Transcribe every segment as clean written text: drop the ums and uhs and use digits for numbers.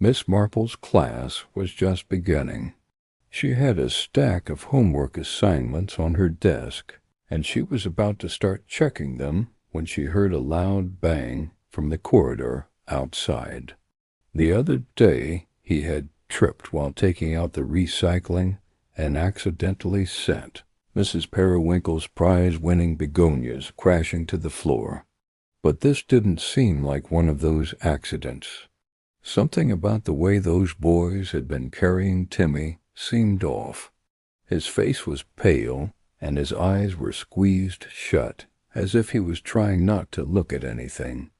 Miss Marple's class was just beginning. She had a stack of homework assignments on her desk, and she was about to start checking them when she heard a loud bang from the corridor outside. The other day he had tripped while taking out the recycling and accidentally sent Mrs. Periwinkle's prize-winning begonias crashing to the floor. But this didn't seem like one of those accidents. Something about the way those boys had been carrying Timmy seemed off. His face was pale, and his eyes were squeezed shut, as if he was trying not to look at anything.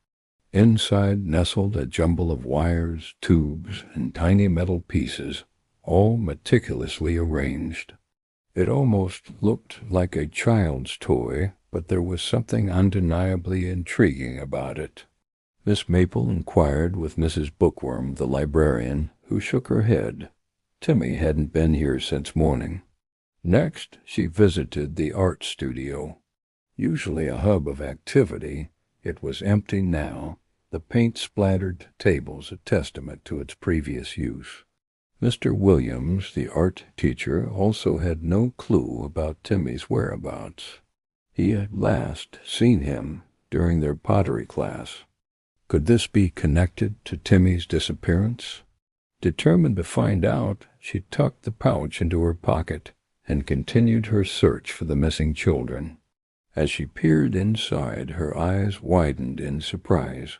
Inside nestled a jumble of wires, tubes, and tiny metal pieces, all meticulously arranged. It almost looked like a child's toy, but there was something undeniably intriguing about it. Miss Maple inquired with Mrs. Bookworm, the librarian, who shook her head. Timmy hadn't been here since morning. Next, she visited the art studio. Usually a hub of activity, it was empty now, the paint-splattered tables a testament to its previous use. Mr. Williams, the art teacher, also had no clue about Timmy's whereabouts. He had last seen him during their pottery class. Could this be connected to Timmy's disappearance? Determined to find out, she tucked the pouch into her pocket and continued her search for the missing children. As she peered inside, her eyes widened in surprise.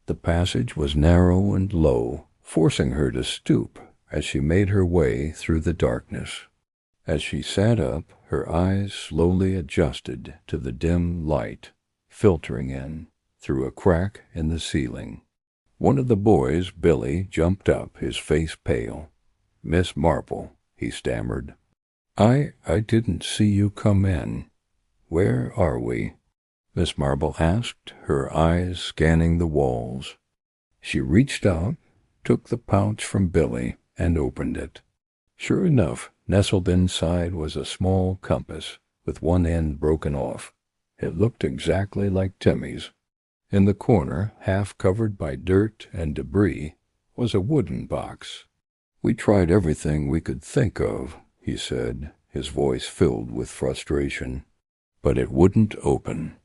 The passage was narrow and low, forcing her to stoop as she made her way through the darkness. As she sat up, her eyes slowly adjusted to the dim light filtering in through a crack in the ceiling. One of the boys, Billy, jumped up, his face pale. "Miss Marple," he stammered. I didn't see you come in. Where are we?" Miss Marple asked, her eyes scanning the walls. She reached out, took the pouch from Billy, and opened it. Sure enough, nestled inside was a small compass, with one end broken off. It looked exactly like Timmy's. In the corner, half covered by dirt and debris, was a wooden box. "We tried everything we could think of," he said, his voice filled with frustration. "But it wouldn't open."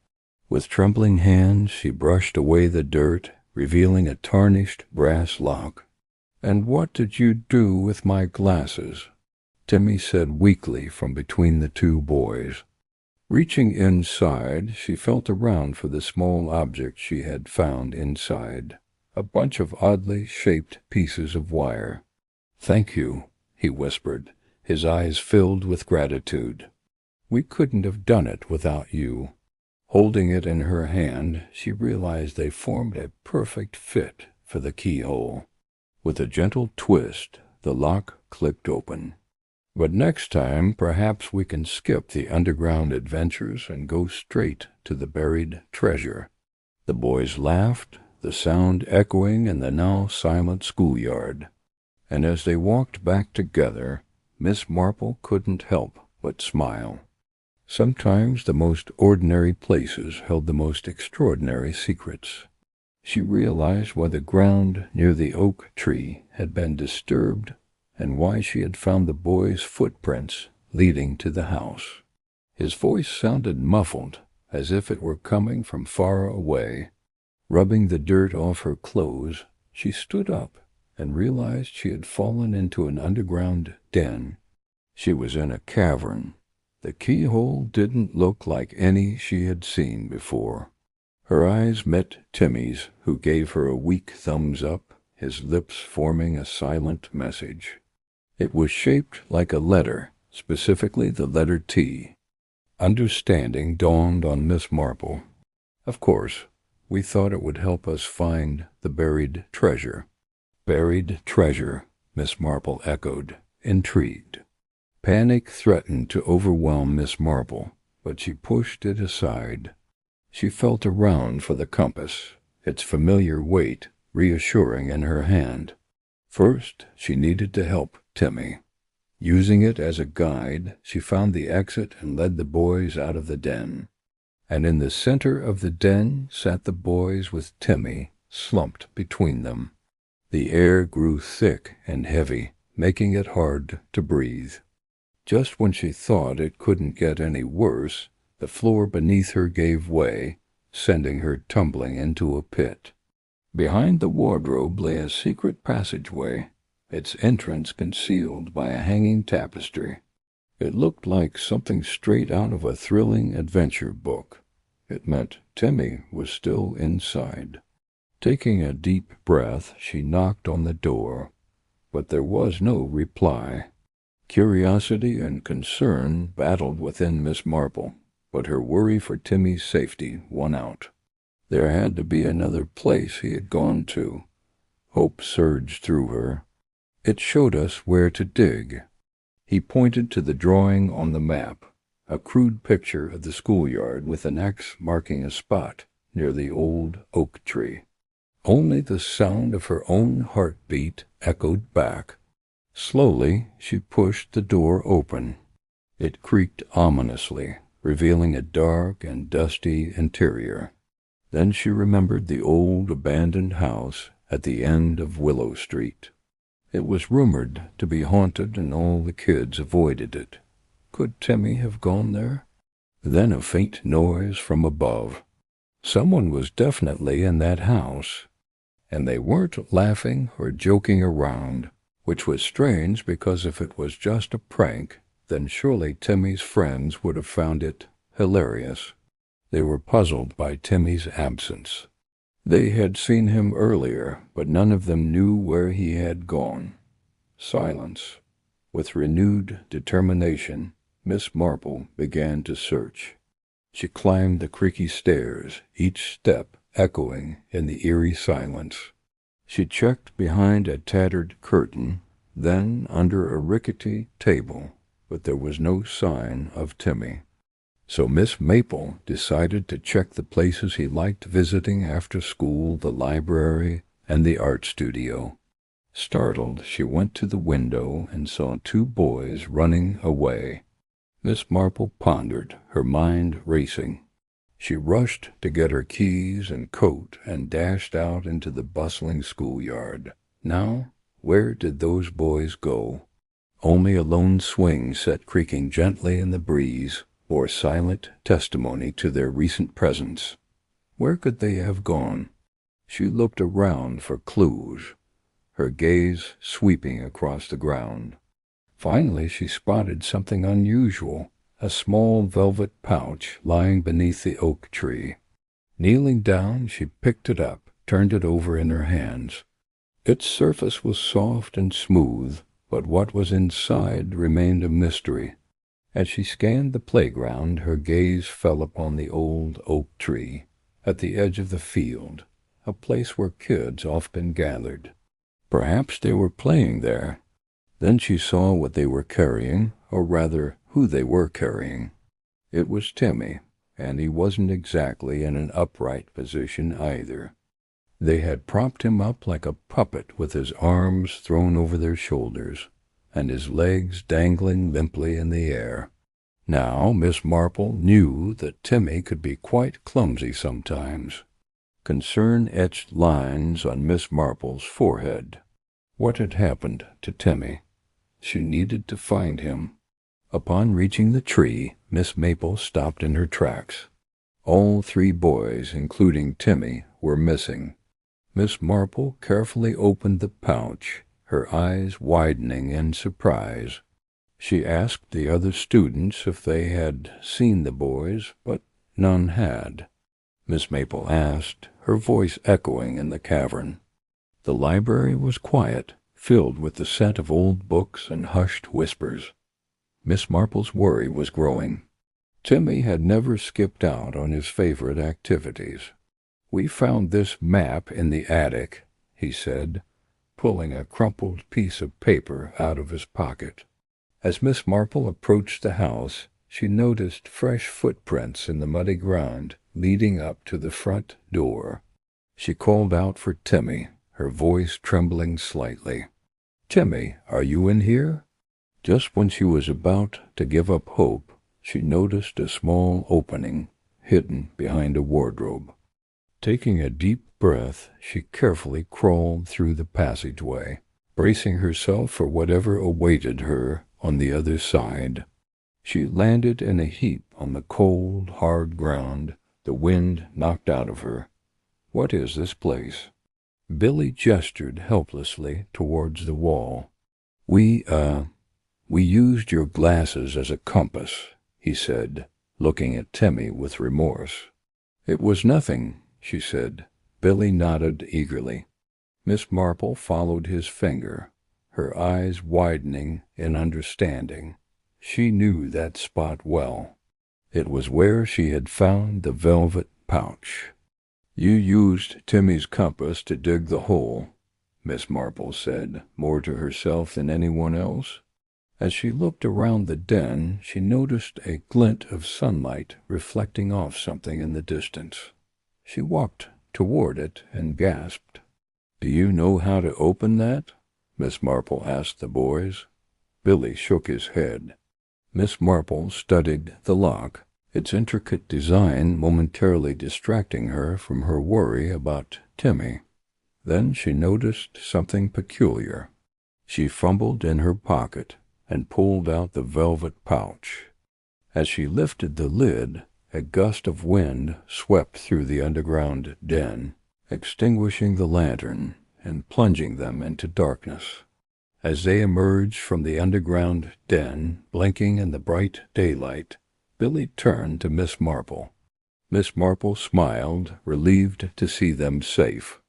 With trembling hands, she brushed away the dirt, revealing a tarnished brass lock. "And what did you do with my glasses?" Timmy said weakly from between the two boys. Reaching inside, she felt around for the small object she had found inside, a bunch of oddly shaped pieces of wire. "Thank you," he whispered, his eyes filled with gratitude. "We couldn't have done it without you." Holding it in her hand, she realized they formed a perfect fit for the keyhole. With a gentle twist, the lock clicked open. "But next time, perhaps we can skip the underground adventures and go straight to the buried treasure." The boys laughed, the sound echoing in the now silent schoolyard. And as they walked back together, Miss Marple couldn't help but smile. Sometimes the most ordinary places held the most extraordinary secrets. She realized why the ground near the oak tree had been disturbed and why she had found the boy's footprints leading to the house. His voice sounded muffled, as if it were coming from far away. Rubbing the dirt off her clothes, she stood up and realized she had fallen into an underground den. She was in a cavern. The keyhole didn't look like any she had seen before. Her eyes met Timmy's, who gave her a weak thumbs up, his lips forming a silent message. It was shaped like a letter, specifically the letter T. Understanding dawned on Miss Marple. "Of course, we thought it would help us find the buried treasure." "Buried treasure," Miss Marple echoed, intrigued. Panic threatened to overwhelm Miss Marple, but she pushed it aside. She felt around for the compass, its familiar weight reassuring in her hand. First, she needed to help Timmy. Using it as a guide, she found the exit and led the boys out of the den. And in the center of the den sat the boys with Timmy slumped between them. The air grew thick and heavy, making it hard to breathe. Just when she thought it couldn't get any worse, the floor beneath her gave way, sending her tumbling into a pit. Behind the wardrobe lay a secret passageway, its entrance concealed by a hanging tapestry. It looked like something straight out of a thrilling adventure book. It meant Timmy was still inside. Taking a deep breath, she knocked on the door, but there was no reply. Curiosity and concern battled within Miss Marple, but her worry for Timmy's safety won out. There had to be another place he had gone to. Hope surged through her. It showed us where to dig. He pointed to the drawing on the map, a crude picture of the schoolyard with an X marking a spot near the old oak tree. Only the sound of her own heartbeat echoed back. Slowly, she pushed the door open. It creaked ominously, revealing a dark and dusty interior. Then she remembered the old abandoned house at the end of Willow Street. It was rumored to be haunted and all the kids avoided it. Could Timmy have gone there? Then a faint noise from above. Someone was definitely in that house, and they weren't laughing or joking around, which was strange because if it was just a prank, then surely Timmy's friends would have found it hilarious. They were puzzled by Timmy's absence. They had seen him earlier, but none of them knew where he had gone. Silence. With renewed determination, Miss Marple began to search. She climbed the creaky stairs, each step echoing in the eerie silence. She checked behind a tattered curtain, then under a rickety table, but there was no sign of Timmy. So Miss Maple decided to check the places he liked visiting after school, the library, and the art studio. Startled, she went to the window and saw two boys running away. Miss Marple pondered, her mind racing. She rushed to get her keys and coat and dashed out into the bustling schoolyard. Now, where did those boys go? Only a lone swing set creaking gently in the breeze bore silent testimony to their recent presence. Where could they have gone? She looked around for clues, her gaze sweeping across the ground. Finally, she spotted something unusual, a small velvet pouch lying beneath the oak tree. Kneeling down, she picked it up, turned it over in her hands. Its surface was soft and smooth, but what was inside remained a mystery. As she scanned the playground, her gaze fell upon the old oak tree at the edge of the field, a place where kids often gathered. Perhaps they were playing there. Then she saw what they were carrying, or rather, who they were carrying. It was Timmy, and he wasn't exactly in an upright position either. They had propped him up like a puppet with his arms thrown over their shoulders, and his legs dangling limply in the air. Now Miss Marple knew that Timmy could be quite clumsy sometimes. Concern etched lines on Miss Marple's forehead. What had happened to Timmy? She needed to find him. Upon reaching the tree, Miss Maple stopped in her tracks. All three boys, including Timmy, were missing. Miss Marple carefully opened the pouch, her eyes widening in surprise. She asked the other students if they had seen the boys, but none had. Miss Maple asked, her voice echoing in the cavern. The library was quiet, filled with the scent of old books and hushed whispers. Miss Marple's worry was growing. Timmy had never skipped out on his favorite activities. "We found this map in the attic," he said, pulling a crumpled piece of paper out of his pocket. As Miss Marple approached the house, she noticed fresh footprints in the muddy ground leading up to the front door. She called out for Timmy, her voice trembling slightly. "Timmy, are you in here?" Just when she was about to give up hope, she noticed a small opening hidden behind a wardrobe. Taking a deep breath, she carefully crawled through the passageway, bracing herself for whatever awaited her on the other side. She landed in a heap on the cold, hard ground, the wind knocked out of her. "What is this place?" Billy gestured helplessly towards the wall. We used your glasses as a compass," he said, looking at Timmy with remorse. "It was nothing," she said. Billy nodded eagerly. Miss Marple followed his finger, her eyes widening in understanding. She knew that spot well. It was where she had found the velvet pouch. "You used Timmy's compass to dig the hole," Miss Marple said, more to herself than anyone else. As she looked around the den, she noticed a glint of sunlight reflecting off something in the distance. She walked toward it and gasped. "Do you know how to open that?" Miss Marple asked the boys. Billy shook his head. Miss Marple studied the lock, its intricate design momentarily distracting her from her worry about Timmy. Then she noticed something peculiar. She fumbled in her pocket and pulled out the velvet pouch. As she lifted the lid, a gust of wind swept through the underground den, extinguishing the lantern and plunging them into darkness. As they emerged from the underground den, blinking in the bright daylight, Billy turned to Miss Marple. Miss Marple smiled, relieved to see them safe.